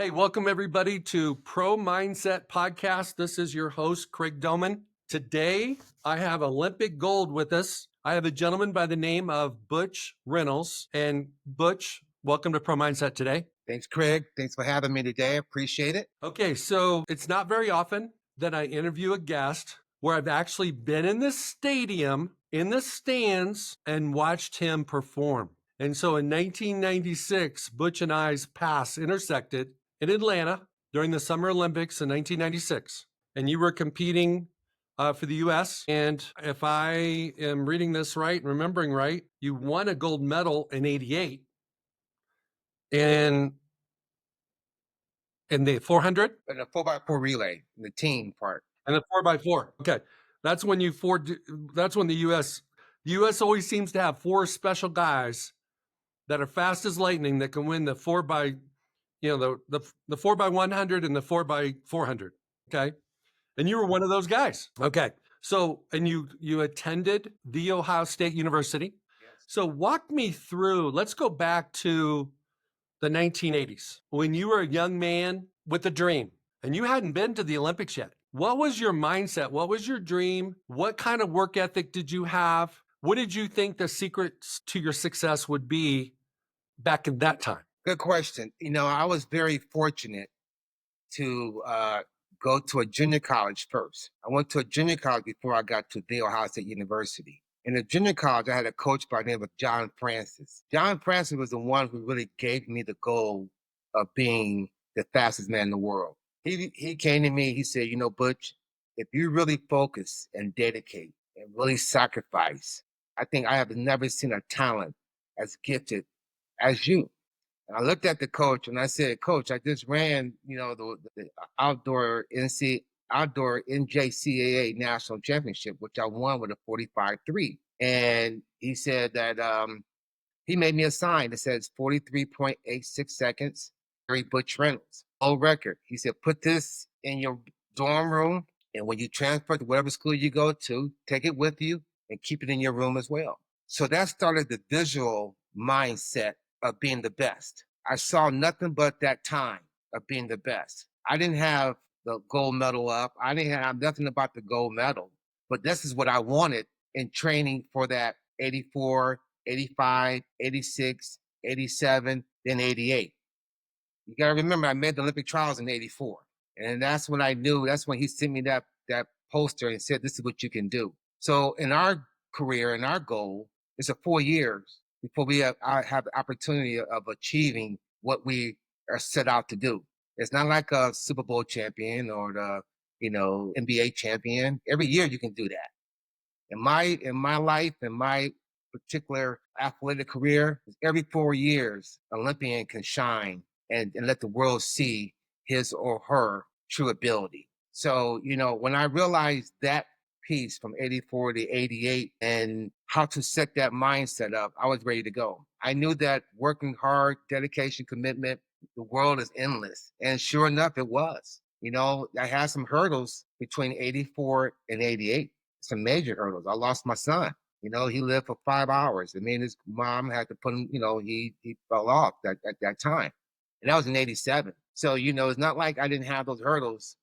Hey, welcome everybody to Pro Mindset Podcast. This is your host, Craig Domann. Today, I have Olympic gold with us. I have a gentleman by the name of Butch Reynolds. And Butch, welcome to Pro Mindset today. Thanks, Craig. Thanks for having me today. Appreciate it. Okay, so it's not very often that I interview a guest where I've actually been in the stadium, in the stands, and watched him perform. And so in 1996, Butch and I's paths intersected in Atlanta during the Summer Olympics in 1996. And you were competing for the U.S. And if I am reading this right and remembering right, you won a gold medal in 88. And in the 400? And the 4x4 relay, the team part. And the 4x4. Okay. That's when that's when the U.S. always seems to have four special guys that are fast as lightning that can win the 4x, the 4x100 and the 4x400. Okay. And you were one of those guys. Okay. So, and you attended the Ohio State University. Yes. So walk me through, let's go back to the 1980s when you were a young man with a dream and you hadn't been to the Olympics yet. What was your mindset? What was your dream? What kind of work ethic did you have? What did you think the secrets to your success would be back in that time? Good question. I was very fortunate to go to a junior college first. I went to a junior college before I got to the Ohio State University. In the junior college, I had a coach by the name of John Francis. John Francis was the one who really gave me the goal of being the fastest man in the world. He came to me, he said, Butch, if you really focus and dedicate and really sacrifice, I think I have never seen a talent as gifted as you. And I looked at the coach and I said, Coach, I just ran, the outdoor NJCAA national championship, which I won with a 45.3. And he said that he made me a sign that says 43.86 seconds, Harry Butch Reynolds, old record. He said, put this in your dorm room, and when you transfer to whatever school you go to, take it with you and keep it in your room as well. So that started the visual mindset of being the best. I saw nothing but that time of being the best. I didn't have the gold medal up. I didn't have nothing about the gold medal, but this is what I wanted in training for that 84, 85, 86, 87, then 88. You got to remember, I made the Olympic trials in 84. And that's when I knew, that's when he sent me that poster and said, this is what you can do. So in our career, in our goal, it's a 4 years before we have the opportunity of achieving what we are set out to do. It's not like a Super Bowl champion or the, NBA champion. Every year you can do that. In my life, in my particular athletic career, every 4 years, Olympian can shine and let the world see his or her true ability. So, when I realized that piece from 84 to 88 and how to set that mindset up, I was ready to go. I knew that working hard, dedication, commitment, the world is endless. And sure enough, it was. I had some hurdles between 84 and 88, some major hurdles. I lost my son. He lived for 5 hours. I mean, his mom had to put him, he fell off at that time. And that was in 87. So, it's not like I didn't have those hurdles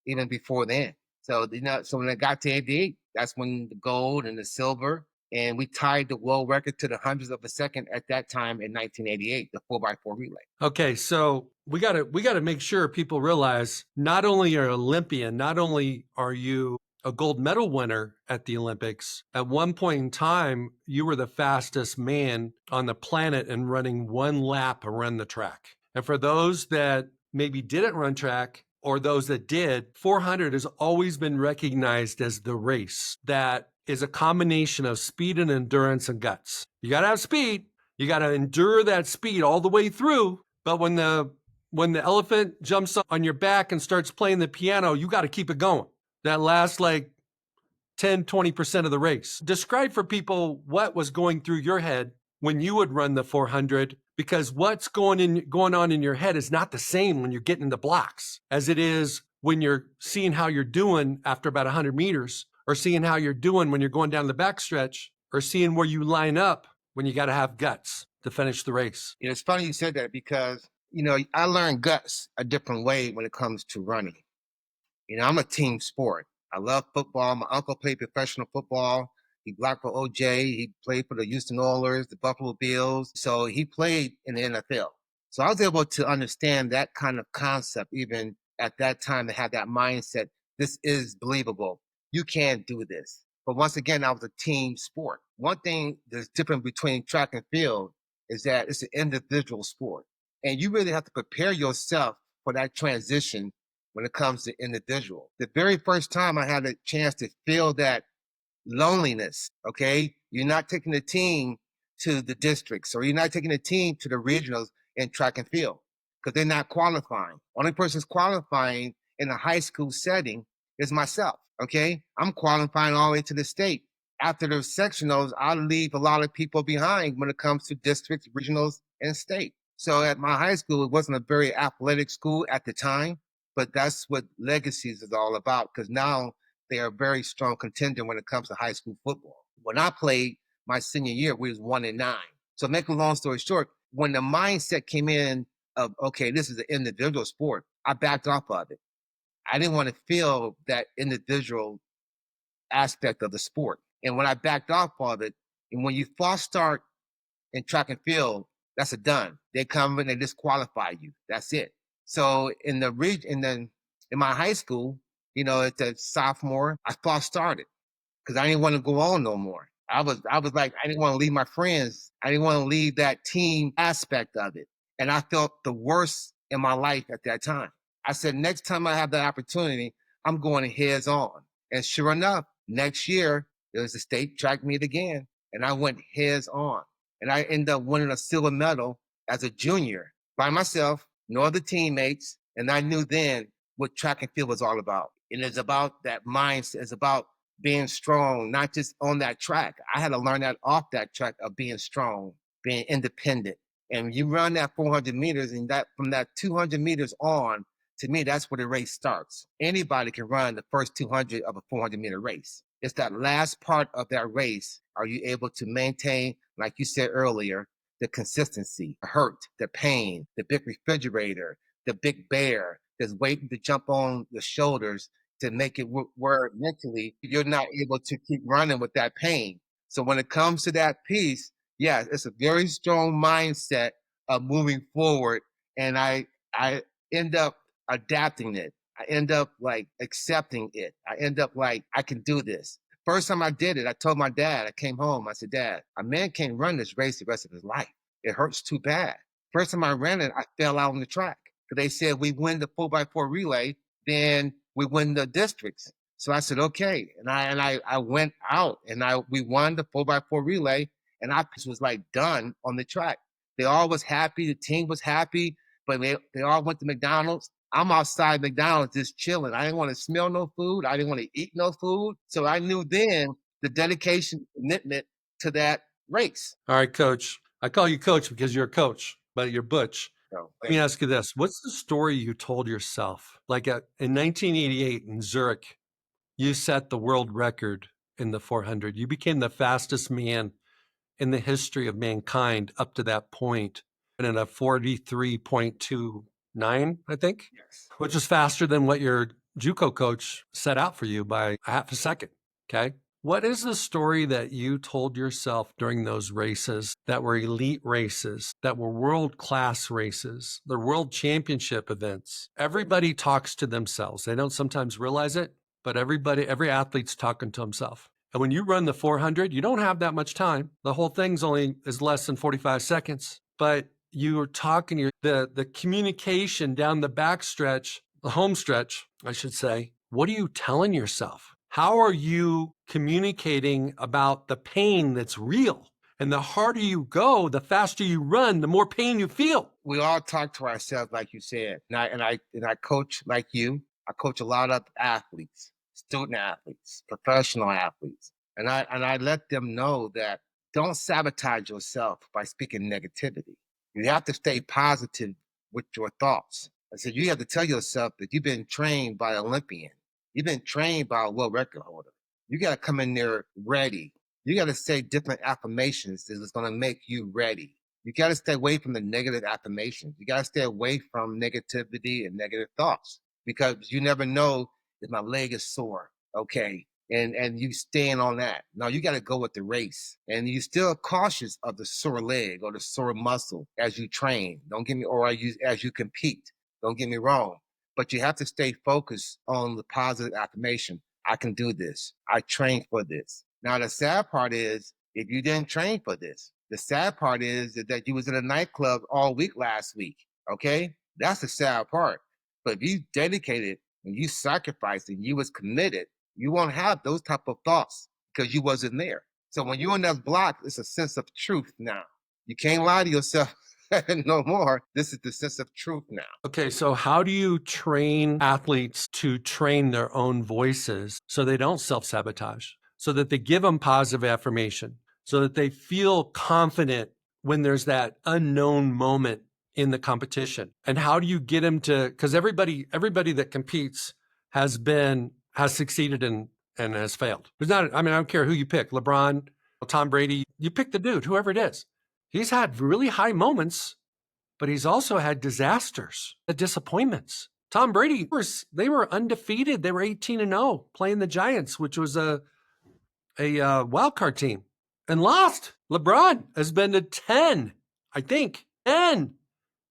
even before then. So, so when I got to 88, that's when the gold and the silver, and we tied the world record to the hundredths of a second at that time in 1988, the 4x4 relay. Okay, so we gotta make sure people realize not only are you an Olympian, not only are you a gold medal winner at the Olympics, at one point in time, you were the fastest man on the planet in running one lap around the track. And for those that maybe didn't run track, or those that did, 400 has always been recognized as the race that is a combination of speed and endurance and guts. You got to have speed. You got to endure that speed all the way through. But when the elephant jumps on your back and starts playing the piano, you got to keep it going. That lasts like 10, 20% of the race. Describe for people what was going through your head when you would run the 400, because what's going on in your head is not the same when you're getting into blocks as it is when you're seeing how you're doing after about 100 meters, or seeing how you're doing when you're going down the backstretch, or seeing where you line up when you got to have guts to finish the race. It's funny you said that, because I learned guts a different way when it comes to running. I'm a team sport. I love football. My uncle played professional football. He blocked for OJ. He played for the Houston Oilers, the Buffalo Bills. So he played in the NFL. So I was able to understand that kind of concept even at that time and have that mindset. This is believable. You can do this. But once again, I was a team sport. One thing that's different between track and field is that it's an individual sport. And you really have to prepare yourself for that transition when it comes to individual. The very first time I had a chance to feel that loneliness, okay? You're not taking the team to the districts or you're not taking the team to the regionals in track and field because they're not qualifying. Only person's qualifying in a high school setting is myself, okay? I'm qualifying all the way to the state. After the sectionals, I leave a lot of people behind when it comes to districts, regionals, and state. So at my high school, it wasn't a very athletic school at the time, but that's what legacies is all about because now they are a very strong contender when it comes to high school football. When I played my senior year, we was 1-9. So make a long story short, when the mindset came in of, okay, this is an individual sport, I backed off of it. I didn't want to feel that individual aspect of the sport. And when I backed off of it, and when you false start in track and field, that's a done. They come and they disqualify you. That's it. So in my high school, it's a sophomore, I false started because I didn't want to go on no more. I was like, I didn't want to leave my friends. I didn't want to leave that team aspect of it. And I felt the worst in my life at that time. I said, next time I have that opportunity, I'm going heads on. And sure enough, next year, there was a state track meet again. And I went heads on. And I ended up winning a silver medal as a junior by myself, no other teammates. And I knew then what track and field was all about. And it's about that mindset. It's about being strong, not just on that track. I had to learn that off that track of being strong, being independent. And you run that 400 meters, and that from that 200 meters on, to me, that's where the race starts. Anybody can run the first 200 of a 400-meter race. It's that last part of that race. Are you able to maintain, like you said earlier, the consistency, the hurt, the pain, the big refrigerator, the big bear that's waiting to jump on the shoulders to make it where mentally you're not able to keep running with that pain. So when it comes to that piece, yeah, it's a very strong mindset of moving forward. And I end up adapting it. I end up like accepting it. I end up like, I can do this. First time I did it, I told my dad, I came home, I said, Dad, a man can't run this race the rest of his life. It hurts too bad. First time I ran it, I fell out on the track. Because they said we win the 4x4 relay, then we win the districts. So I said, okay. And I went out and we won the 4x4 relay, and I was like done on the track. They all was happy, the team was happy, but they all went to McDonald's. I'm outside McDonald's just chilling. I didn't want to smell no food. I didn't want to eat no food. So I knew then the dedication, commitment to that race. All right, coach. I call you coach because you're a coach, but you're Butch. So Let me ask you this. What's the story you told yourself? Like in 1988 in Zurich, you set the world record in the 400. You became the fastest man in the history of mankind up to that point, and in a 43.29, I think, yes. which is faster than what your JUCO coach set out for you by a half a second. Okay. What is the story that you told yourself during those races that were elite races, that were world-class races, the world championship events? Everybody talks to themselves. They don't sometimes realize it, but every athlete's talking to himself. And when you run the 400, you don't have that much time. The whole thing's is less than 45 seconds, but you're talking, the communication down the backstretch, the home stretch, I should say. What are you telling yourself? How are you communicating about the pain that's real? And the harder you go, the faster you run, the more pain you feel. We all talk to ourselves, like you said. And I coach like you. I coach a lot of athletes, student athletes, professional athletes. And I let them know that don't sabotage yourself by speaking negativity. You have to stay positive with your thoughts. I said, you have to tell yourself that you've been trained by an Olympian. You've been trained by a world record holder. You got to come in there ready. You got to say different affirmations that is going to make you ready. You got to stay away from the negative affirmations. You got to stay away from negativity and negative thoughts because you never know if my leg is sore. Okay. And you stand on that. No, you got to go with the race. And you still cautious of the sore leg or the sore muscle as you train. Don't get me, or as you compete. Don't get me wrong. But you have to stay focused on the positive affirmation. I can do this. I trained for this. Now, the sad part is if you didn't train for this, the sad part is that you was in a nightclub all week last week. Okay. That's the sad part. But if you dedicated and you sacrificed and you was committed, you won't have those type of thoughts because you wasn't there. So when you're in that block, it's a sense of truth now. You can't lie to yourself no more. This is the sense of truth now. Okay, so how do you train athletes to train their own voices so they don't self-sabotage, so that they give them positive affirmation, so that they feel confident when there's that unknown moment in the competition? And how do you get them to, because everybody that competes has succeeded and has failed. There's not, I mean, I don't care who you pick, LeBron, Tom Brady, you pick the dude, whoever it is. He's had really high moments, but he's also had disasters, disappointments. Tom Brady, they were undefeated. They were 18-0 playing the Giants, which was a wild card team, and lost. LeBron has been to 10, I think, 10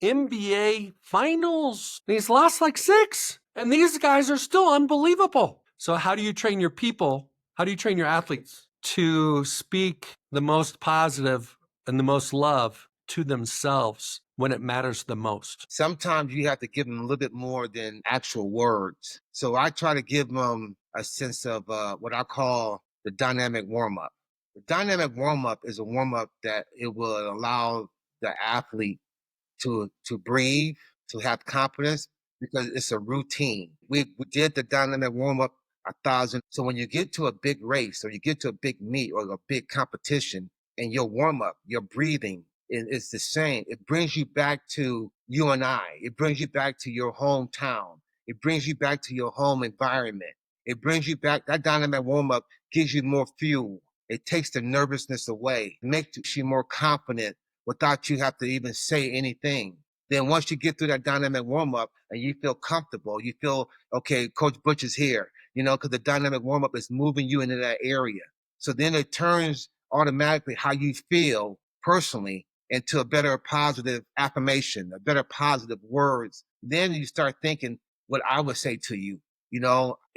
NBA finals. And he's lost like 6. And these guys are still unbelievable. So how do you train your people? How do you train your athletes to speak the most positive and the most love to themselves when it matters the most? Sometimes you have to give them a little bit more than actual words. So I try to give them a sense of what I call the dynamic warm-up. The dynamic warm-up is a warm-up that it will allow the athlete to breathe, to have confidence, because it's a routine. We did the dynamic warm-up 1,000. So when you get to a big race or you get to a big meet or a big competition and your warm-up, your breathing, it's the same. It brings you back to you and I. It brings you back to your hometown. It brings you back to your home environment. It brings you back. That dynamic warm-up gives you more fuel. It takes the nervousness away, makes you more confident without you have to even say anything. Then once you get through that dynamic warm-up and you feel comfortable, you feel, okay, Coach Butch is here, because the dynamic warm-up is moving you into that area. So then it turns automatically how you feel personally into a better positive affirmation, a better positive words. Then you start thinking what I would say to you,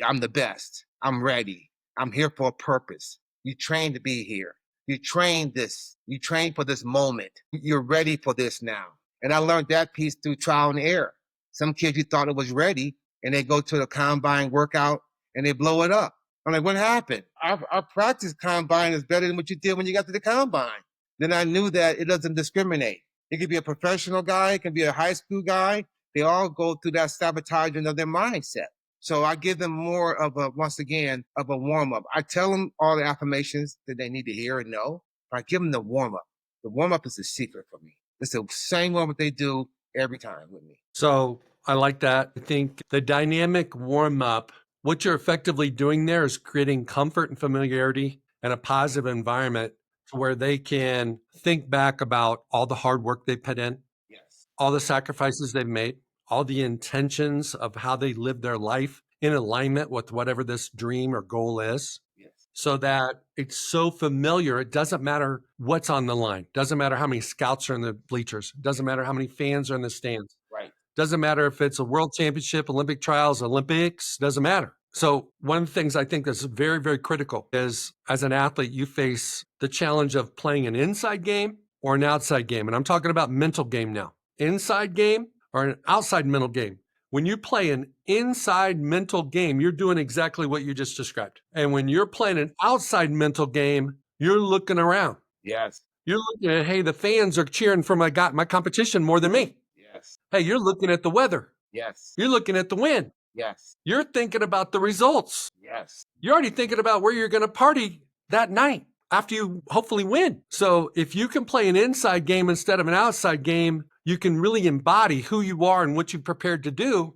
I'm the best. I'm ready. I'm here for a purpose. You trained to be here. You trained this. You trained for this moment. You're ready for this now. And I learned that piece through trial and error. Some kids, you thought it was ready, and they go to the combine workout and they blow it up. I'm like, what happened? Our practice combine is better than what you did when you got to the combine. Then I knew that it doesn't discriminate. It could be a professional guy. It can be a high school guy. They all go through that sabotaging of their mindset. So I give them more of a warm-up. I tell them all the affirmations that they need to hear and know. But I give them the warm-up. The warm-up is the secret for me. It's the same warm-up they do every time with me. So I like that. I think the dynamic warm-up, what you're effectively doing there is creating comfort and familiarity and a positive environment to where they can think back about all the hard work they put in, Yes. all the sacrifices they've made, all the intentions of how they live their life in alignment with whatever this dream or goal is. Yes. So that it's so familiar. It doesn't matter what's on the line. Doesn't matter how many scouts are in the bleachers. Doesn't matter how many fans are in the stands. Right. Doesn't matter if it's a world championship, Olympic trials, Olympics, doesn't matter. So one of the things I think that's very, very critical is as an athlete, you face the challenge of playing an inside game or an outside game. And I'm talking about mental game now. Inside game or an outside mental game. When you play an inside mental game, you're doing exactly what you just described. And when you're playing an outside mental game, you're looking around. Yes. You're looking at, hey, the fans are cheering for my competition more than me. Yes. Hey, you're looking at the weather. Yes. You're looking at the wind. Yes. You're thinking about the results. Yes. You're already thinking about where you're going to party that night after you hopefully win. So if you can play an inside game instead of an outside game, you can really embody who you are and what you've prepared to do.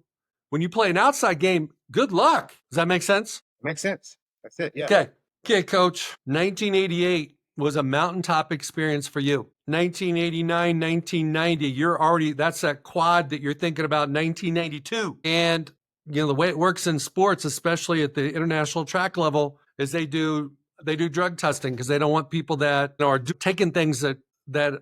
When you play an outside game, good luck. Does that make sense? Makes sense. That's it. Yeah. Okay, Coach. 1988, was a mountaintop experience for you. 1989, 1990, you're already, that's that quad that you're thinking about 1992. And, the way it works in sports, especially at the international track level, is they do drug testing because they don't want people that are taking things that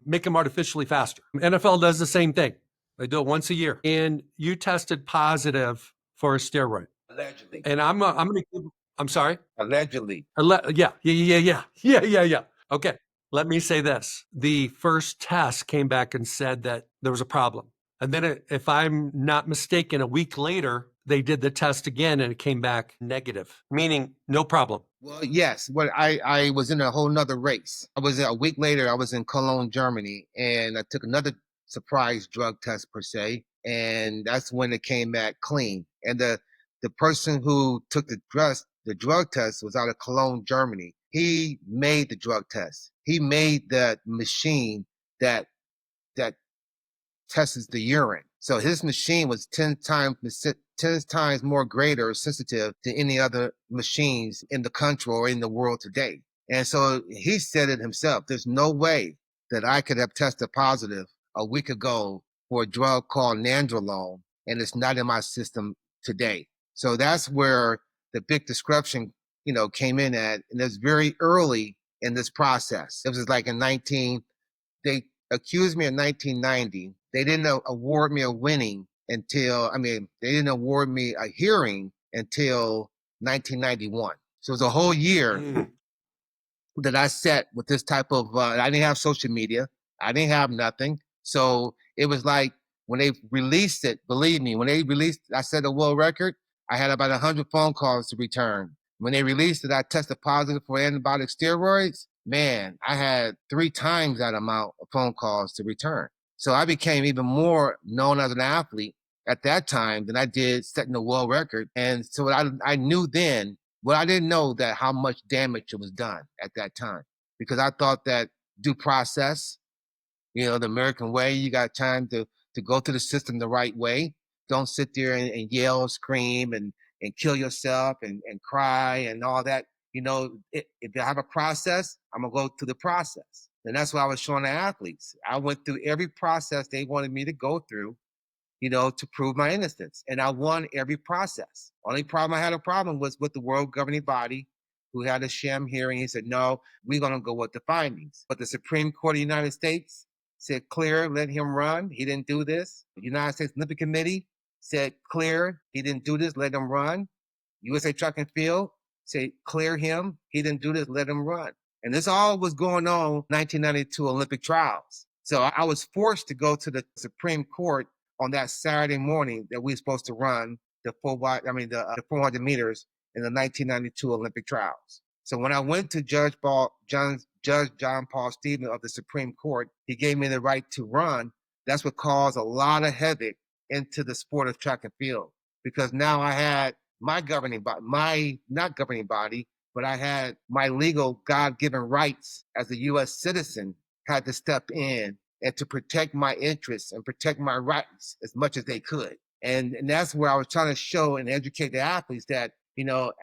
make them artificially faster. NFL does the same thing. They do it once a year. And you tested positive for a steroid. Allegedly. And I'm sorry? Allegedly. Yeah. Okay. Let me say this. The first test came back and said that there was a problem. And then if I'm not mistaken, a week later, they did the test again and it came back negative, meaning no problem. Well, yes. Well, I was in a whole nother race. I was a week later, I was in Cologne, Germany, and I took another surprise drug test per se. And that's when it came back clean. And the person who took the drug test was out of Cologne, Germany. He made the drug test. He made that machine that tests the urine. So his machine was 10 times more greater sensitive to any other machines in the country or in the world today. And so he said it himself. There's no way that I could have tested positive a week ago for a drug called nandrolone, and it's not in my system today. So that's where the big disruption, came in at, and it's very early in this process. It was like they accused me in 1990. They didn't award me a winning they didn't award me a hearing until 1991. So it was a whole year that I sat with this type of, I didn't have social media. I didn't have nothing. So it was like when they released it, believe me, I set a world record, I had about 100 phone calls to return. When they released it, I tested positive for antibiotic steroids. Man, I had 3 times that amount of phone calls to return. So I became even more known as an athlete at that time than I did setting the world record. And so I knew then, well, I didn't know that how much damage it was done at that time, because I thought that due process, the American way, you got time to go through the system the right way. Don't sit there and yell, scream, and kill yourself and cry and all that. If I have a process, I'm going to go through the process. And that's what I was showing the athletes. I went through every process they wanted me to go through, to prove my innocence. And I won every process. Only problem I had a problem was with the world governing body, who had a sham hearing. He said, no, we're going to go with the findings. But the Supreme Court of the United States said, clear, let him run. He didn't do this. The United States Olympic Committee said, clear, he didn't do this, let him run. USA Track and Field said, clear him, he didn't do this, let him run. And this all was going on 1992 Olympic trials. So I was forced to go to the Supreme Court on that Saturday morning that we were supposed to run the 400 meters in the 1992 Olympic trials. So when I went to Judge John Paul Stevens of the Supreme Court, he gave me the right to run. That's what caused a lot of havoc into the sport of track and field, because now I had my not governing body, but I had my legal God-given rights as a U.S. citizen had to step in and to protect my interests and protect my rights as much as they could. And that's where I was trying to show and educate the athletes that,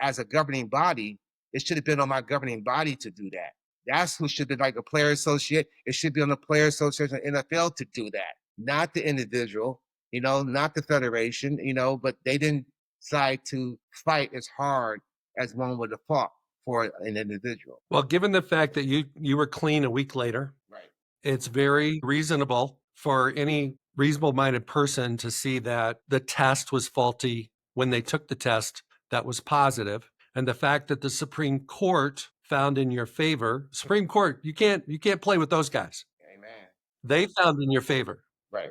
as a governing body, it should have been on my governing body to do that. That's who should be like a player associate. It should be on the player association of NFL to do that, not the individual, not the federation, but they didn't decide to fight as hard as one would have fought for an individual. Well, given the fact that you were clean a week later, right, it's very reasonable for any reasonable-minded person to see that the test was faulty when they took the test that was positive. And the fact that the Supreme Court found in your favor, Supreme Court, you can't play with those guys. Amen. They found in your favor. Right.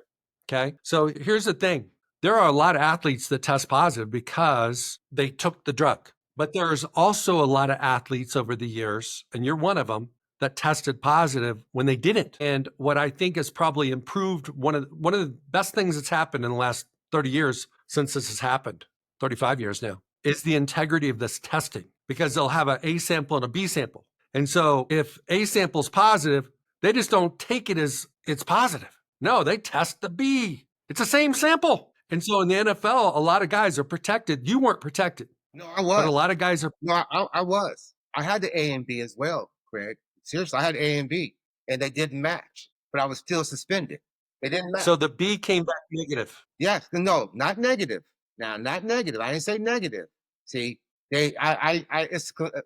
Okay. So here's the thing. There are a lot of athletes that test positive because they took the drug. But there's also a lot of athletes over the years, and you're one of them, that tested positive when they didn't. And what I think has probably improved, one of the best things that's happened in the last 30 years since this has happened, 35 years now, is the integrity of this testing, because they'll have an A sample and a B sample. And so if A sample's positive, they just don't take it as it's positive. No, they test the B. It's the same sample. And so in the NFL, a lot of guys are protected. You weren't protected. No, I was. But a lot of guys are. No, I was. I had the A and B as well, Craig. Seriously, I had A and B, and they didn't match, but I was still suspended. They didn't match. So the B came back negative. Yes, no, not negative. Now, not negative. I didn't say negative. See,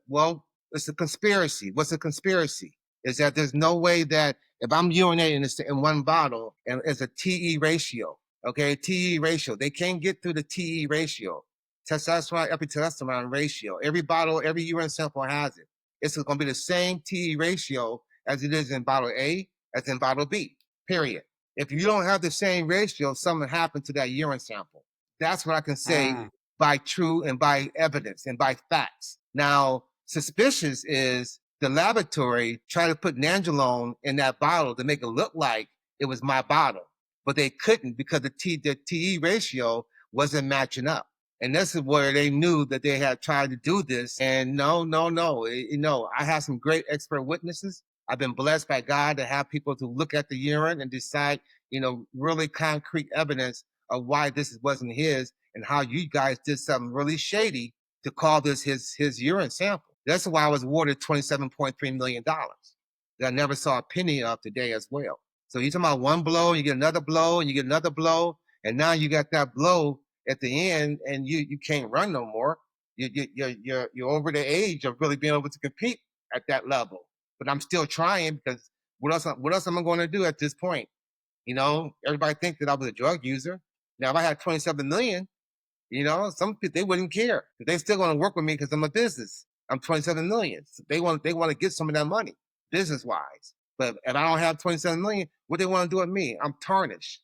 well, it's a conspiracy. What's a conspiracy? Is that there's no way that if I'm urinating in one bottle and it's a TE ratio, okay, TE ratio, they can't get through the TE ratio, testosterone epitestosterone ratio. Every bottle, every urine sample has it. It's going to be the same TE ratio as it is in bottle A, as in bottle B. Period. If you don't have the same ratio, something happened to that urine sample. That's what I can say Mm. by true and by evidence and by facts. Now, suspicious is the laboratory tried to put nandrolone in that bottle to make it look like it was my bottle, but they couldn't because the TE ratio wasn't matching up. And this is where they knew that they had tried to do this. And no. I have some great expert witnesses. I've been blessed by God to have people to look at the urine and decide, really concrete evidence of why this wasn't his and how you guys did something really shady to call this his urine sample. That's why I was awarded $27.3 million that I never saw a penny of today as well. So you're talking about one blow, you get another blow, and you get another blow, and now you got that blow at the end, and you can't run no more. You're over the age of really being able to compete at that level. But I'm still trying because what else am I going to do at this point? Everybody thinks that I was a drug user. Now, if I had 27 million, some people, they wouldn't care. They're still going to work with me because I'm a business. I'm 27 million. So they want to get some of that money, business wise. But if I don't have 27 million, what they want to do with me? I'm tarnished.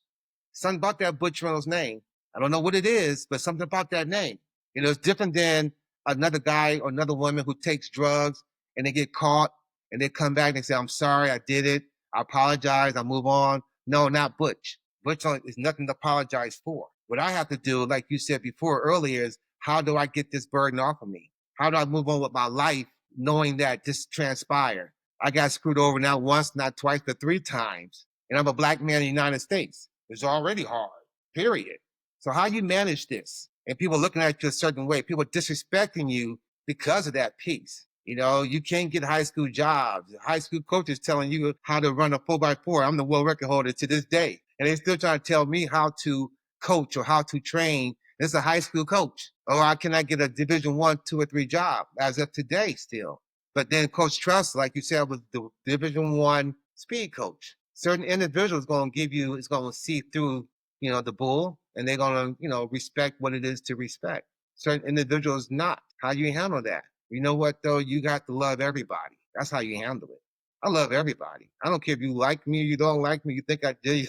Something about that Butch Reynolds name. I don't know what it is, but something about that name. It's different than another guy or another woman who takes drugs and they get caught and they come back and they say, I'm sorry, I did it. I apologize. I move on. No, not Butch. Butch is nothing to apologize for. What I have to do, like you said before earlier, is how do I get this burden off of me? How do I move on with my life knowing that this transpired? I got screwed over not once, not twice, but 3 times. And I'm a black man in the United States. It's already hard, period. So how you manage this? And people looking at you a certain way, people disrespecting you because of that piece. You can't get high school jobs. High school coaches telling you how to run a 4x4. I'm the world record holder to this day. And they still trying to tell me how to coach or how to train. This is a high school coach. Or I cannot get a Division 1, 2, or 3 job as of today still. But then Coach Trust, like you said, was the Division 1 speed coach. Certain individuals going to give you, it's going to see through, the bull, and they're going to, respect what it is to respect. Certain individuals not. How do you handle that? You know what, though? You got to love everybody. That's how you handle it. I love everybody. I don't care if you like me or you don't like me. You think I did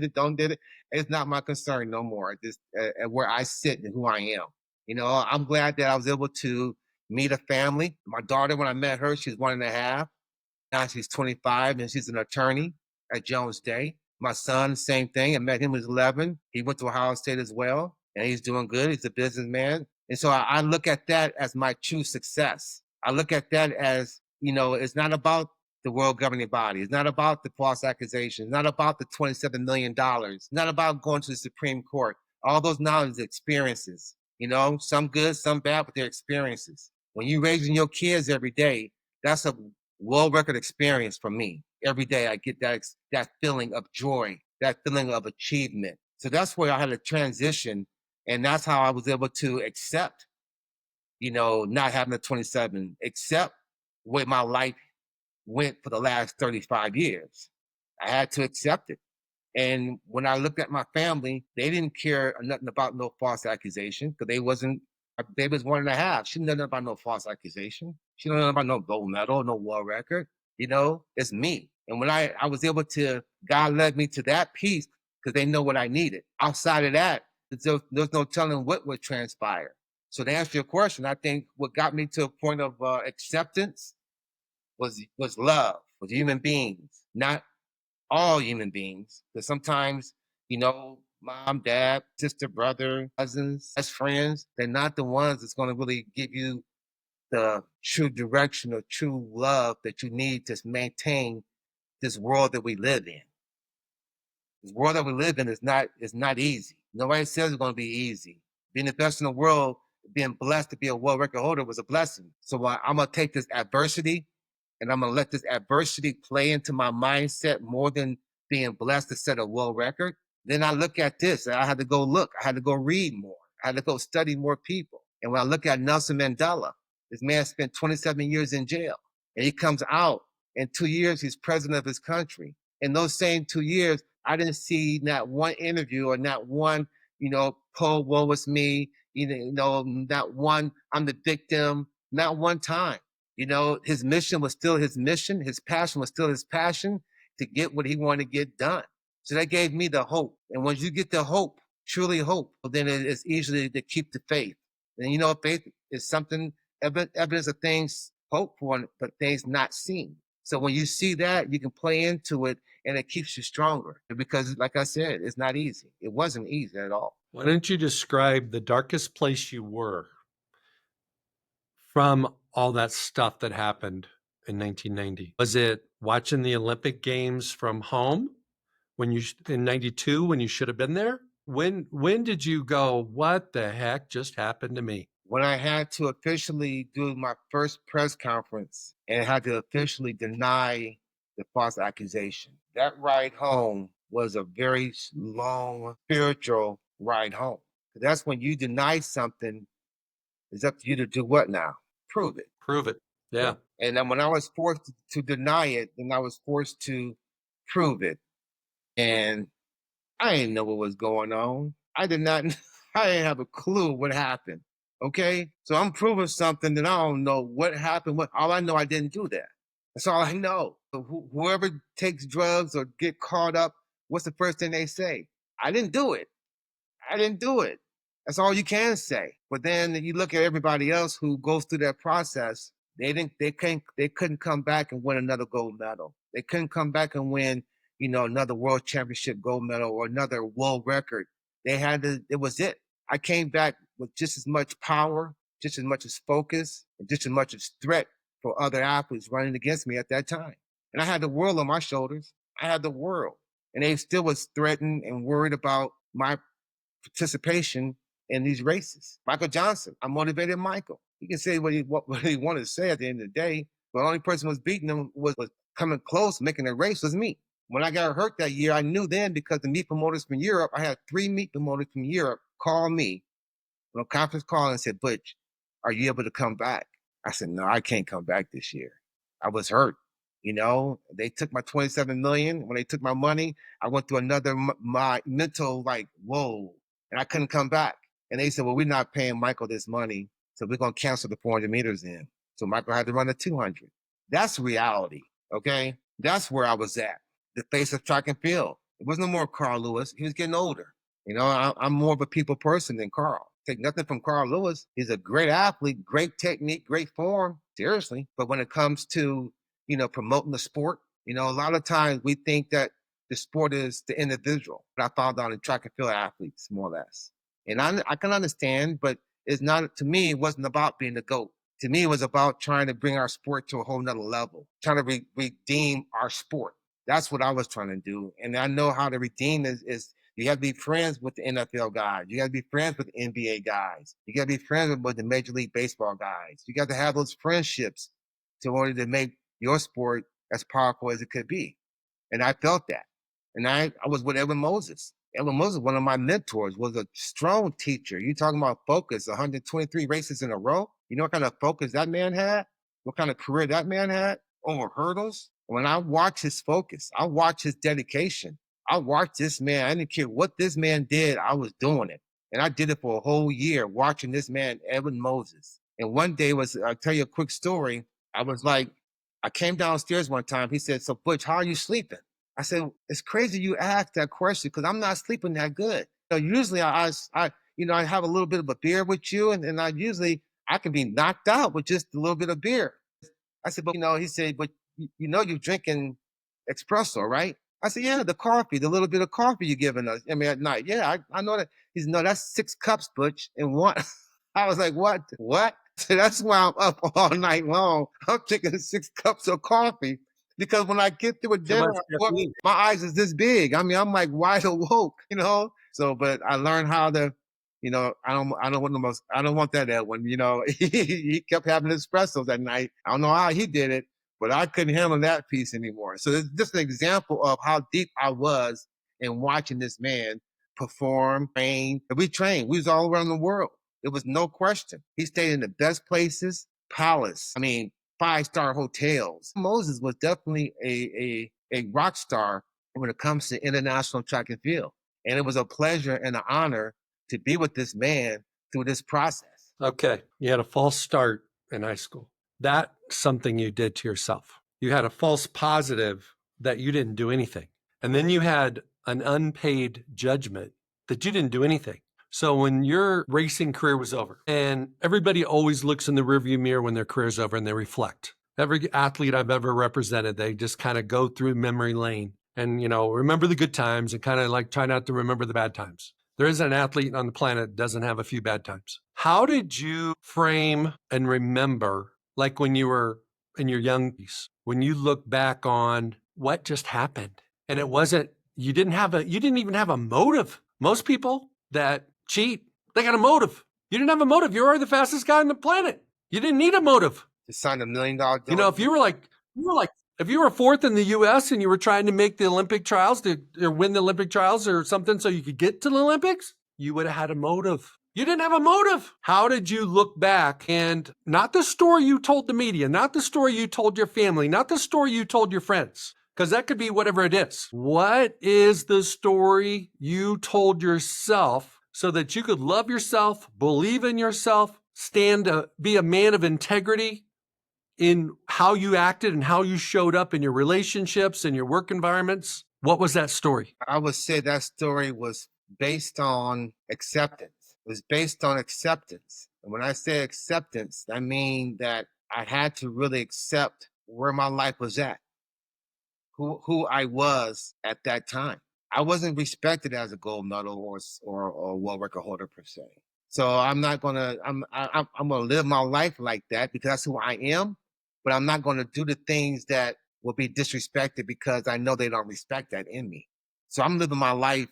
it, don't did it. It's not my concern no more. Just where I sit and who I am. I'm glad that I was able to meet a family. My daughter, when I met her, she's 1.5. Now she's 25 and she's an attorney at Jones Day. My son, same thing. I met him when he was 11. He went to Ohio State as well, and he's doing good. He's a businessman. And so I look at that as my true success. I look at that as, it's not about the world governing body. It's not about the false accusation. It's not about the $27 million. It's not about going to the Supreme Court. All those knowledge experiences, some good, some bad, but they're experiences. When you're raising your kids every day, that's a world record experience for me. Every day I get that feeling of joy, that feeling of achievement. So that's where I had to transition. And that's how I was able to accept, not having a 27, accept where my life went for the last 35 years. I had to accept it. And when I looked at my family, they didn't care nothing about no false accusation because they was 1.5. She didn't know nothing about no false accusation. She didn't know nothing about no gold medal, no world record. It's me. And when I was able to, God led me to that piece because they know what I needed. Outside of that, there's no telling what would transpire. So to answer your question, I think what got me to a point of acceptance was love, was human beings, not all human beings. Because sometimes, mom, dad, sister, brother, cousins, best friends, they're not the ones that's going to really give you the true direction or true love that you need to maintain this world that we live in. This world that we live in is not easy. Nobody says it's going to be easy. Being the best in the world, being blessed to be a world record holder was a blessing. So I'm going to take this adversity and I'm gonna let this adversity play into my mindset more than being blessed to set a world record. Then I look at this, and I had to go look. I had to go read more. I had to go study more people. And when I look at Nelson Mandela, this man spent 27 years in jail, and he comes out in 2 years. He's president of his country. In those same 2 years, I didn't see not one interview or not one, Paul, woe was me, not one, I'm the victim, not one time. His mission was still his mission. His passion was still his passion to get what he wanted to get done. So that gave me the hope. And once you get the hope, truly hope, then it's easy to keep the faith. And faith is something, evidence of things hoped for, but things not seen. So when you see that, you can play into it and it keeps you stronger. Because like I said, it's not easy. It wasn't easy at all. Why don't you describe the darkest place you were from all that stuff that happened in 1990? Was it watching the Olympic Games from home when you in 92 when you should have been there? When did you go, what the heck just happened to me? When I had to officially do my first press conference and had to officially deny the false accusation. That ride home was a very long spiritual ride home. That's when you deny something, it's up to you to do what now? Prove it. Prove it. Yeah. And then when I was forced to deny it, then I was forced to prove it. And I didn't know what was going on. I did not, I didn't have a clue what happened. Okay. So I'm proving something that I don't know what happened. All I know, I didn't do that. That's all I know. So whoever takes drugs or get caught up, what's the first thing they say? I didn't do it. I didn't do it. That's all you can say. But then you look at everybody else who goes through that process. They couldn't come back and win another gold medal. They couldn't come back and win, another world championship gold medal or another world record. It was it. I came back with just as much power, just as much as focus, and just as much as threat for other athletes running against me at that time. And I had the world on my shoulders. I had the world. And they still was threatened and worried about my participation in these races. Michael Johnson, I motivated Michael. He can say what he wanted to say at the end of the day, but the only person who was beating him was coming close, making a race was me. When I got hurt that year, I knew then because the meat promoters from Europe, I had 3 meat promoters from Europe call me on a conference call and said, Butch, are you able to come back? I said, no, I can't come back this year. I was hurt. They took my 27 million. When they took my money, I went through another, my mental whoa, and I couldn't come back. And they said, well, we're not paying Michael this money, so we're going to cancel the 400 meters in. So Michael had to run the 200. That's reality, okay? That's where I was at, the face of track and field. It wasn't no more Carl Lewis. He was getting older. I'm more of a people person than Carl. Take nothing from Carl Lewis. He's a great athlete, great technique, great form, seriously. But when it comes to, promoting the sport, a lot of times we think that the sport is the individual. But I found out in track and field athletes, more or less. And I can understand, but it's not, to me, it wasn't about being the GOAT. To me, it was about trying to bring our sport to a whole nother level, trying to redeem our sport. That's what I was trying to do. And I know how to redeem is you have to be friends with the NFL guys. You got to be friends with the NBA guys. You got to be friends with the Major League Baseball guys. You got to have those friendships in order to make your sport as powerful as it could be. And I felt that. And I was with Edwin Moses. Edwin Moses, one of my mentors, was a strong teacher. You talking about focus, 123 races in a row. You know what kind of focus that man had? What kind of career that man had over hurdles? When I watch his focus, I watch his dedication. I watched this man. I didn't care what this man did. I was doing it. And I did it for a whole year, watching this man, Edwin Moses. And one day I'll tell you a quick story. I came downstairs one time. He said, so Butch, how are you sleeping? I said, it's crazy you asked that question because I'm not sleeping that good. Usually I have a little bit of a beer with you and I can be knocked out with just a little bit of beer. I said, but he said, but you're drinking espresso, right? I said, yeah, the coffee, the little bit of coffee you're giving us. At night. Yeah, I know that. He said, no, that's 6 cups, Butch, in one. I was like, what? So that's why I'm up all night long. I'm drinking 6 cups of coffee because when I get through a dinner, my eyes is this big. I'm like wide awoke, So, but I learned how to, I don't want that Edwin. He kept having espressos at night. I don't know how he did it, but I couldn't handle that piece anymore. So it's just an example of how deep I was in watching this man perform, train. And we trained. We was all around the world. It was no question. He stayed in the best places, palace. I mean, 5-star hotels. Moses was definitely a rock star when it comes to international track and field. And it was a pleasure and an honor to be with this man through this process. Okay. You had a false start in high school. That's something you did to yourself. You had a false positive that you didn't do anything. And then you had an unpaid judgment that you didn't do anything. So when your racing career was over, and everybody always looks in the rearview mirror when their career's over and they reflect. Every athlete I've ever represented, they just kind of go through memory lane and, remember the good times and kind of like try not to remember the bad times. There isn't an athlete on the planet that doesn't have a few bad times. How did you frame and remember, like when you were in your young piece, when you look back on what just happened? And it wasn't, you didn't even have a motive. Most people that cheat, they got a motive. You didn't have a motive. You were the fastest guy on the planet. You didn't need a motive. To sign $1 million deal. If you were fourth in the U.S. and you were trying to make the Olympic trials or win the Olympic trials or something so you could get to the Olympics, you would have had a motive. You didn't have a motive. How did you look back and not the story you told the media, not the story you told your family, not the story you told your friends, because that could be whatever it is. What is the story you told yourself so that you could love yourself, believe in yourself, be a man of integrity in how you acted and how you showed up in your relationships and your work environments? What was that story? I would say that story was based on acceptance. It was based on acceptance. And when I say acceptance, I mean that I had to really accept where my life was at, who I was at that time. I wasn't respected as a gold medal or world record holder per se. So I'm not gonna I'm gonna live my life like that because that's who I am. But I'm not gonna do the things that will be disrespected because I know they don't respect that in me. So I'm living my life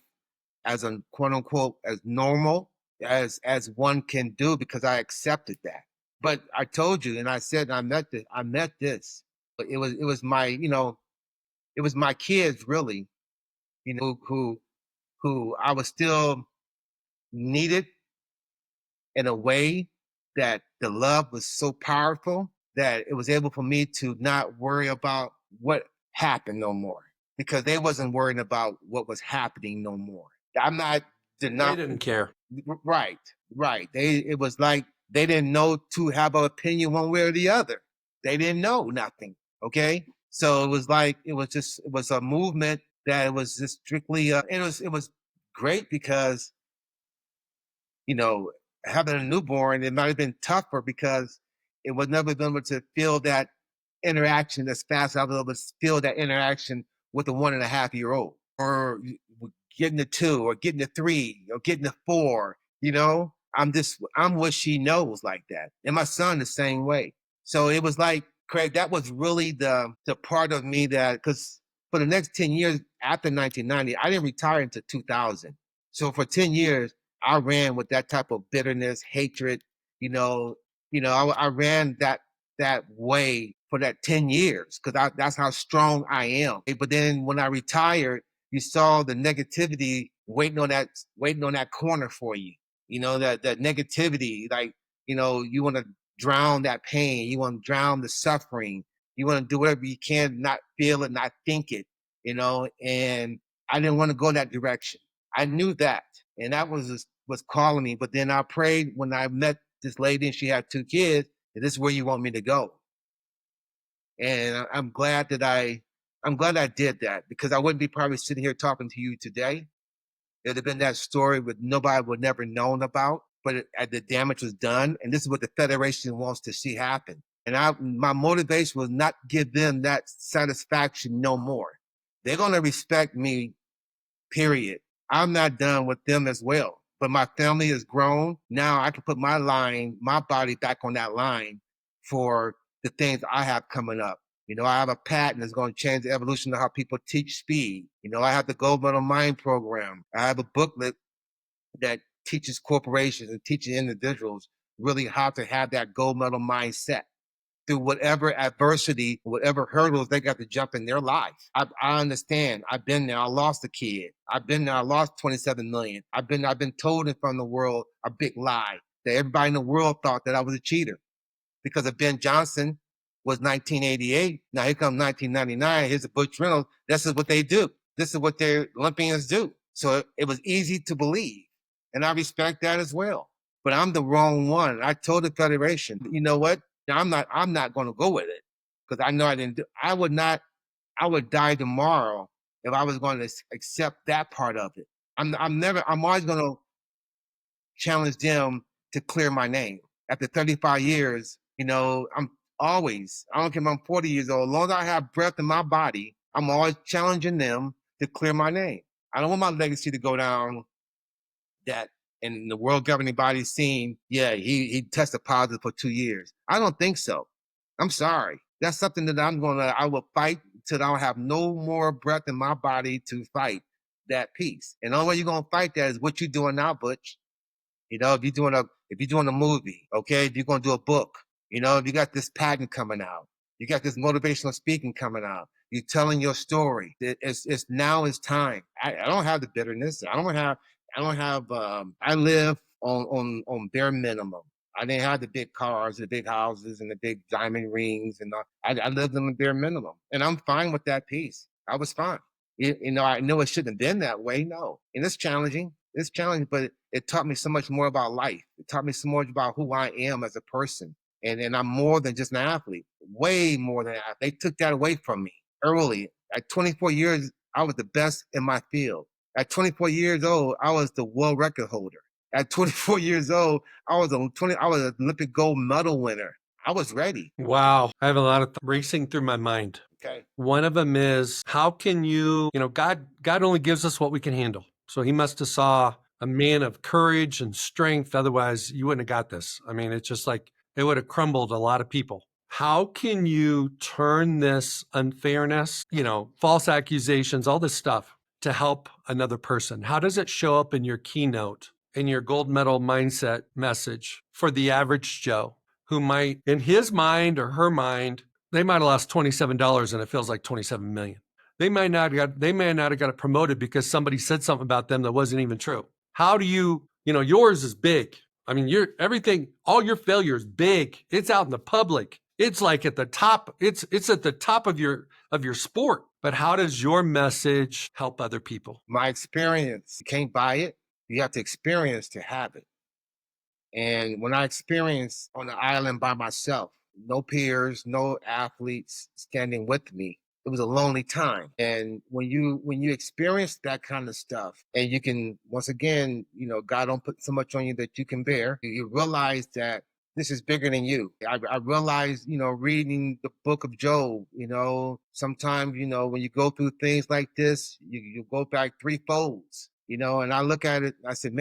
as a quote unquote as normal as one can do because I accepted that. But I told you and I said I met this. It was my, it was my kids really, who I was still needed in a way that the love was so powerful that it was able for me to not worry about what happened no more because they wasn't worrying about what was happening no more. I'm not They didn't care. Right. It was like they didn't know to have an opinion one way or the other. They didn't know nothing. Okay. So it was like it was a movement that was just strictly it was great because having a newborn, it might have been tougher because it was never been able to feel that interaction as fast as I was able to feel that interaction with a 1.5-year-old or getting a 2 or getting a 3 or getting a 4, I'm what she knows like that. And my son the same way. So it was like, Craig, that was really the part of me that, because for the next 10 years after 1990, I didn't retire until 2000. So for 10 years, I ran with that type of bitterness, hatred. I ran that way for that 10 years because that's how strong I am. But then when I retired, you saw the negativity waiting on that corner for you. That negativity, like, you want to drown that pain, you want to drown the suffering, you want to do whatever you can, not feel it, not think it, and I didn't want to go that direction. I knew that. And that was calling me. But then I prayed when I met this lady and she had 2 kids, and this is where you want me to go. And I'm glad I did that because I wouldn't be probably sitting here talking to you today. It'd have been that story that nobody would never known about, but the damage was done. And this is what the Federation wants to see happen. And my motivation was not give them that satisfaction no more. They're going to respect me, period. I'm not done with them as well. But my family has grown. Now I can put my body back on that line for the things I have coming up. I have a patent that's going to change the evolution of how people teach speed. I have the Gold Medal Mind program. I have a booklet that teaches corporations and teaches individuals really how to have that gold medal mindset. through whatever adversity, whatever hurdles they got to jump in their life. I understand. I've been there. I lost a kid. I've been there. I lost 27 million. I've been told in front of the world a big lie that everybody in the world thought that I was a cheater because of Ben Johnson was 1988. Now here comes 1999. Here's a Butch Reynolds. This is what they do. This is what their Olympians do. So it was easy to believe. And I respect that as well. But I'm the wrong one. I told the Federation, you know what? I'm not going to go with it because I know I didn't do. I would die tomorrow if I was going to accept that part of it. I'm always going to challenge them to clear my name. After 35 years, I don't care if I'm 40 years old, as long as I have breath in my body, I'm always challenging them to clear my name. I don't want my legacy to go down that in the world governing body scene, yeah, he tested positive for 2 years. I don't think so. I'm sorry. That's something that I will fight till I don't have no more breath in my body to fight that peace. And the only way you're gonna fight that is what you're doing now, Butch. If you're doing a movie, okay, if you're gonna do a book, if you got this patent coming out, you got this motivational speaking coming out, you're telling your story. It's now is time. I don't have the bitterness. I live on bare minimum. I didn't have the big cars, the big houses, and the big diamond rings, and I lived on the bare minimum, and I'm fine with that piece. I was fine. I know it shouldn't have been that way. No, and it's challenging. It's challenging, but it taught me so much more about life. It taught me so much about who I am as a person, and I'm more than just an athlete. Way more than that. They took that away from me early. At 24 years, I was the best in my field. At 24 years old, I was the world record holder. At 24 years old, I was an Olympic gold medal winner. I was ready. Wow. I have a lot of racing through my mind. Okay. One of them is, how can God only gives us what we can handle. So he must have saw a man of courage and strength. Otherwise you wouldn't have got this. I mean, it's just like it would have crumbled a lot of people. How can you turn this unfairness, false accusations, all this stuff to help another person? How does it show up in your keynote, in your gold medal mindset message for the average Joe who might, in his mind or her mind, they might have lost $27 and it feels like 27 million. They may not have got it promoted because somebody said something about them that wasn't even true. How do yours is big. I mean, all your failure is big. It's out in the public. It's like at the top. It's at the top of your sport. But how does your message help other people? My experience, you can't buy it. You have to experience to have it. And when I experienced on the island by myself, no peers, no athletes standing with me, it was a lonely time. And when you experience that kind of stuff, and you can, once again, God don't put so much on you that you can bear, you realize that this is bigger than you. I realized, reading the book of Job, sometimes, when you go through things like this, you go back three folds, and I look at it, I said,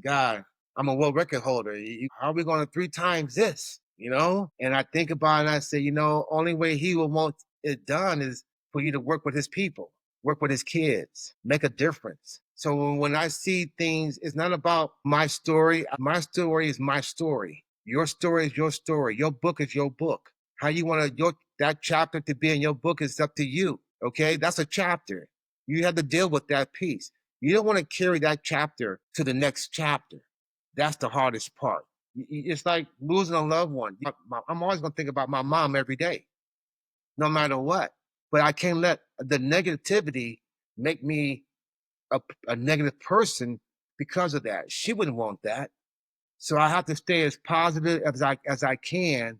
God, I'm a world record holder. How are we going to 3 times this? And I think about it and I say, only way he will want it done is for you to work with his people, work with his kids, make a difference. So when I see things, it's not about my story. My story is my story. Your story is your story. Your book is your book. How you want that chapter to be in your book is up to you. Okay. That's a chapter. You have to deal with that piece. You don't want to carry that chapter to the next chapter. That's the hardest part. It's like losing a loved one. I'm always going to think about my mom every day, no matter what. But I can't let the negativity make me a negative person because of that. She wouldn't want that. So I have to stay as positive as I can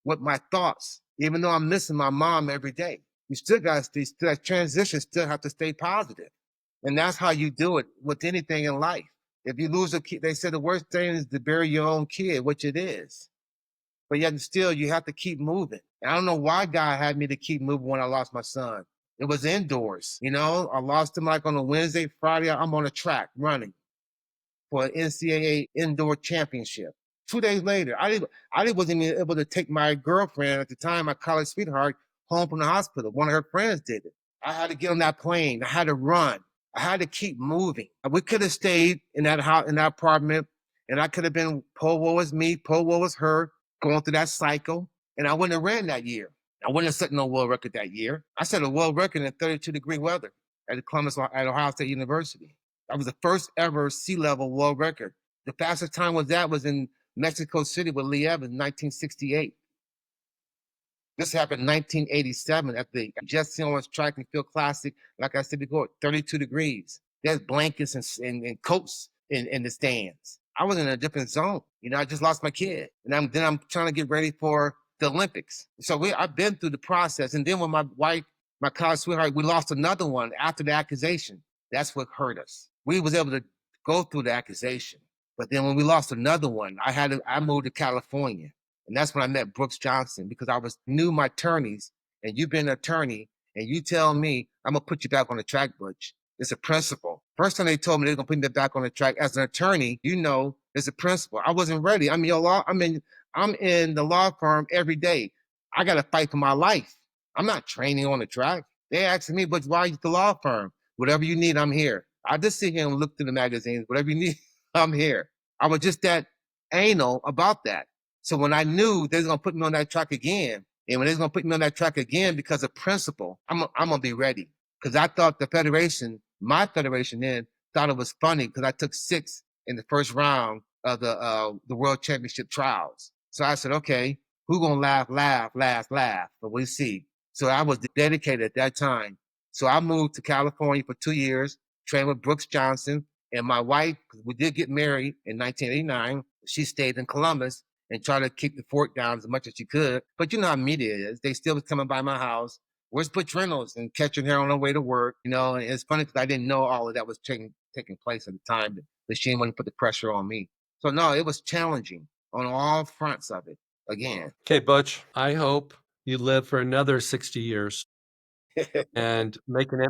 with my thoughts, even though I'm missing my mom every day. You still got to that transition, still have to stay positive. And that's how you do it with anything in life. If you lose a kid, they said the worst thing is to bury your own kid, which it is. But yet still, you have to keep moving. And I don't know why God had me to keep moving when I lost my son. It was indoors. I lost him like on a Wednesday, Friday. I'm on a track running for an NCAA indoor championship. 2 days later, I wasn't even able to take my girlfriend at the time, my college sweetheart, home from the hospital. One of her friends did it. I had to get on that plane. I had to run. I had to keep moving. We could have stayed in that house, in that apartment, and I could have been poor woe is me, poor woe is her, going through that cycle. and I wouldn't have ran that year. I wouldn't have set no world record that year. I set a world record in 32-degree weather at Ohio State University. That was the first ever sea level world record. The fastest time was in Mexico City with Lee Evans, 1968. This happened in 1987 at the Jesse Owens Track and Field Classic. Like I said before, 32 degrees. There's blankets and coats in the stands. I was in a different zone. You know, I just lost my kid, and I'm trying to get ready for the Olympics. So I've been through the process, and then when my wife, my college sweetheart, we lost another one after the accusation. That's what hurt us. We was able to go through the accusation, but then when we lost another one, I moved to California. And that's when I met Brooks Johnson, because I knew my attorneys, and you've been an attorney, and you tell me, I'm gonna put you back on the track, Butch. It's a principle. First time they told me they're gonna put me back on the track as an attorney, you know, it's a principle. I wasn't ready. I'm in the law firm every day. I gotta fight for my life. I'm not training on the track. They asking me, but why are you at the law firm? Whatever you need, I'm here. I just sit here and look through the magazines. Whatever you need, I'm here. I was just that anal about that. So when I knew they was gonna put me on that track again, and when they was gonna put me on that track again because of principle, I'm gonna be ready. Because I thought the federation, my federation then, thought it was funny because I took 6th in the first round of the World Championship trials. So I said, okay, who gonna laugh? But we'll see. So I was dedicated at that time. So I moved to California for 2 years, trained with Brooks Johnson, and my wife, we did get married in 1989. She stayed in Columbus and tried to keep the fork down as much as she could. But you know how media is. They still was coming by my house. Where's Butch Reynolds? And catching her on her way to work, you know. And it's funny because I didn't know all of that was taking place at the time. But she didn't want to put the pressure on me. So no, it was challenging on all fronts of it. Again. Okay, Butch, I hope you live for another 60 years and make an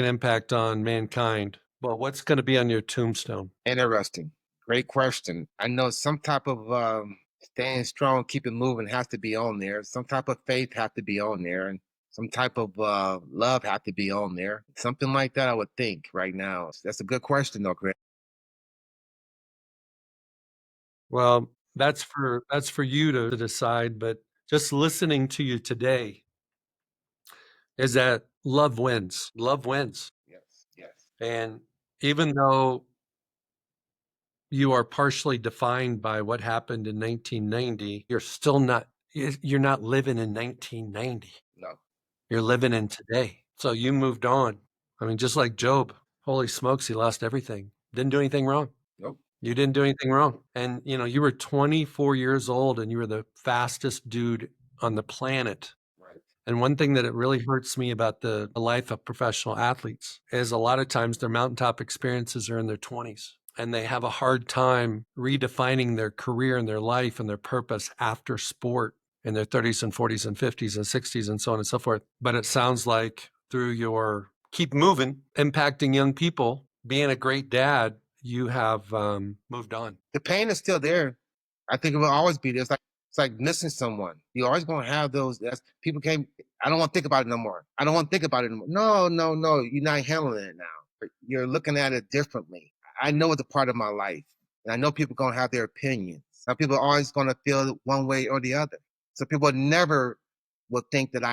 impact on mankind. Well, what's going to be on your tombstone? Interesting. Great question. I know some type of staying strong, keep it moving has to be on there. Some type of faith has to be on there. And some type of love has to be on there. Something like that, I would think right now. That's a good question, though, Craig. Well, that's for you to decide, but just listening to you today is that love wins. Love wins. Yes, yes. And even though you are partially defined by what happened in 1990, you're not living in 1990. No. You're living in today. So you moved on. I mean, just like Job, holy smokes, he lost everything. Didn't do anything wrong. Nope. You didn't do anything wrong. And, you know, you were 24 years old and you were the fastest dude on the planet. Right. And one thing that it really hurts me about the life of professional athletes is a lot of times their mountaintop experiences are in their 20s. And they have a hard time redefining their career and their life and their purpose after sport in their 30s and 40s and 50s and 60s and so on and so forth. But it sounds like through your keep moving, impacting young people, being a great dad, you have moved on. The pain is still there. I think it will always be there. It's like missing someone. You're always going to have those. People came. I don't want to think about it no more. I don't want to think about it no more. No. You're not handling it now. But you're looking at it differently. I know it's a part of my life. And I know people are going to have their opinions. Some people are always going to feel one way or the other. So people never will think that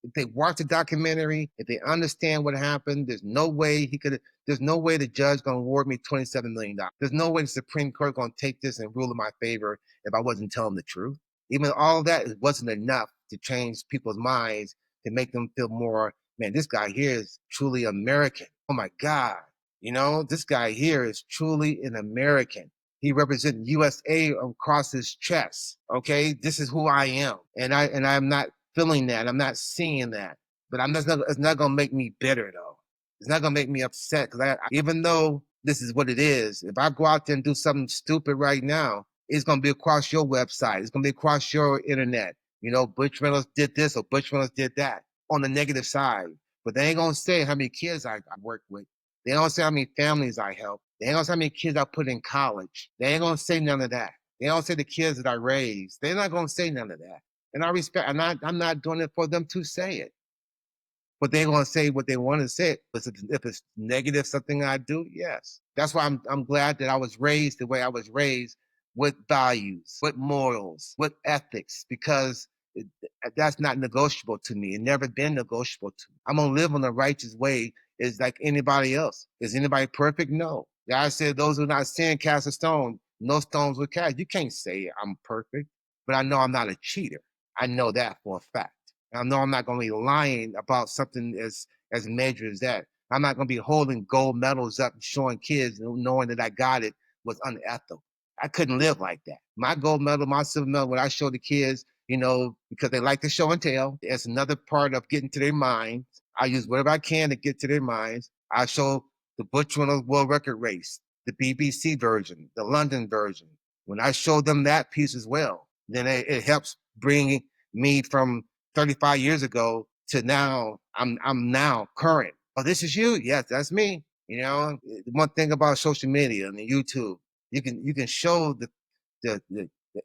if they watch the documentary, if they understand what happened, there's no way the judge going to award me $27 million. There's no way the Supreme Court going to take this and rule in my favor if I wasn't telling the truth. Even all of that wasn't enough to change people's minds, to make them feel more, man, this guy here is truly American. Oh my God. You know, this guy here is truly an American. He represents USA across his chest. Okay, this is who I am, and I'm not feeling that. I'm not seeing that. But it's not gonna make me bitter though. It's not gonna make me upset because even though this is what it is, if I go out there and do something stupid right now, it's gonna be across your website. It's gonna be across your internet. You know, Butch Reynolds did this or Butch Reynolds did that on the negative side. But they ain't gonna say how many kids I work with. They don't say how many families I help. They ain't gonna say how many kids I put in college. They ain't gonna say none of that. They don't say the kids that I raised. They're not gonna say none of that. And I respect. I'm not doing it for them to say it. But they're gonna say what they want to say. If it's negative, something I do, yes. That's why I'm glad that I was raised the way I was raised with values, with morals, with ethics, because that's not negotiable to me. It never been negotiable to me. I'm gonna live on a righteous way is like anybody else. Is anybody perfect? No. God said, "Those who not sin cast a stone. No stones will cast." You can't say I'm perfect, but I know I'm not a cheater. I know that for a fact. I know I'm not gonna be lying about something as major as that. I'm not gonna be holding gold medals up and showing kids, knowing that I got it was unethical. I couldn't live like that. My gold medal, my silver medal, when I show the kids, because they like to show and tell. It's another part of getting to their minds. I use whatever I can to get to their minds. I show the Butch Reynolds World Record Race, the BBC version, the London version. When I show them that piece as well, then it helps bring me from 35 years ago to now. I'm now current. Oh, this is you? Yes, that's me. One thing about social media and YouTube, you can show the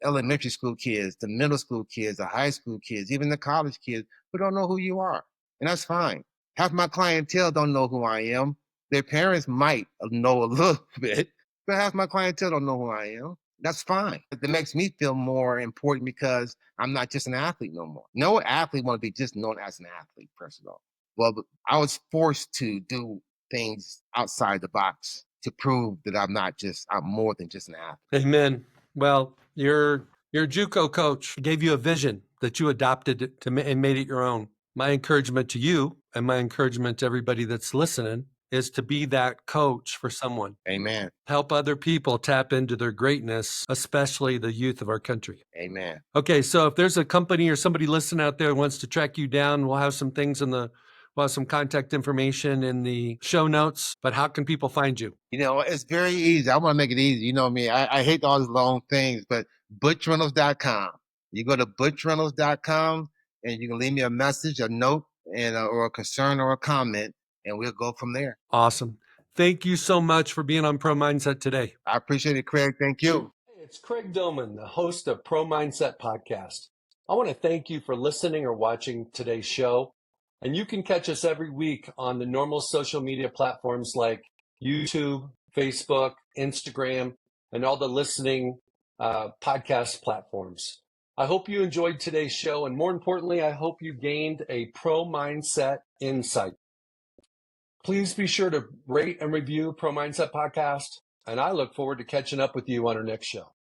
elementary school kids, the middle school kids, the high school kids, even the college kids who don't know who you are. And that's fine. Half my clientele don't know who I am. Their parents might know a little bit, but half my clientele don't know who I am. That's fine. It makes me feel more important because I'm not just an athlete no more. No athlete want to be just known as an athlete, first of all. Well, I was forced to do things outside the box to prove that I'm more than just an athlete. Amen. Well, your JUCO coach gave you a vision that you adopted and made it your own. My encouragement to you and my encouragement to everybody that's listening is to be that coach for someone. Amen. Help other people tap into their greatness, especially the youth of our country. Amen. Okay, so if there's a company or somebody listening out there who wants to track you down, we'll have some things we'll have some contact information in the show notes, but how can people find you? It's very easy. I want to make it easy. You know me. I hate all these long things, but butchreynolds.com. You go to butchreynolds.com and you can leave me a message, a note, and or a concern or a comment, and we'll go from there. Awesome. Thank you so much for being on Pro Mindset today. I appreciate it, Craig. Thank you. Hey, it's Craig Domann, the host of Pro Mindset Podcast. I want to thank you for listening or watching today's show. And you can catch us every week on the normal social media platforms like YouTube, Facebook, Instagram, and all the listening podcast platforms. I hope you enjoyed today's show. And more importantly, I hope you gained a pro mindset insight. Please be sure to rate and review Pro Mindset Podcast. And I look forward to catching up with you on our next show.